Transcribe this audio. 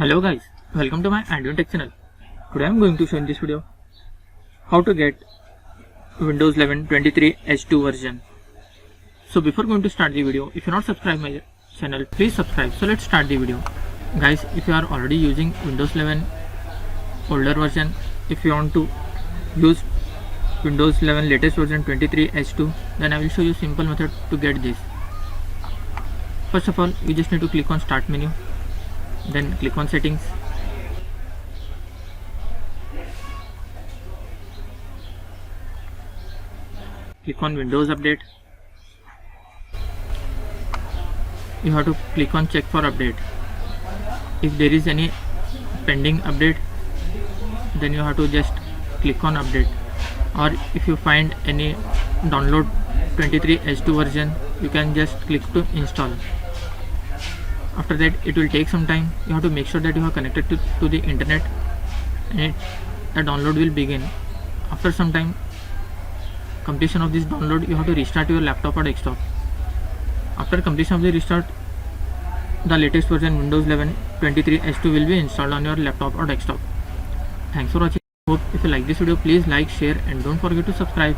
Hello guys, welcome to my Android Tech channel. Today I am going to show in this video how to get Windows 11 23H2 version. So before going to start the video, if you are not subscribed my channel, please subscribe. So let's start the video. Guys, if you are already using Windows 11 older version, if you want to use Windows 11 latest version 23H2, then I will show you simple method to get this. First of all, you just need to click on start menu, then click on settings, click on Windows update. You have to click on check for update. If there is any pending update, then you have to just click on update, or if you find any download 23H2 version, you can just click to install. After that, it will take some time. You have to make sure that you are connected to the internet, and the download will begin. After some time, completion of this download, you have to restart your laptop or desktop. After completion of the restart, the latest version Windows 11 23H2 will be installed on your laptop or desktop. Thanks for watching. Hope if you like this video, please like, share and don't forget to subscribe.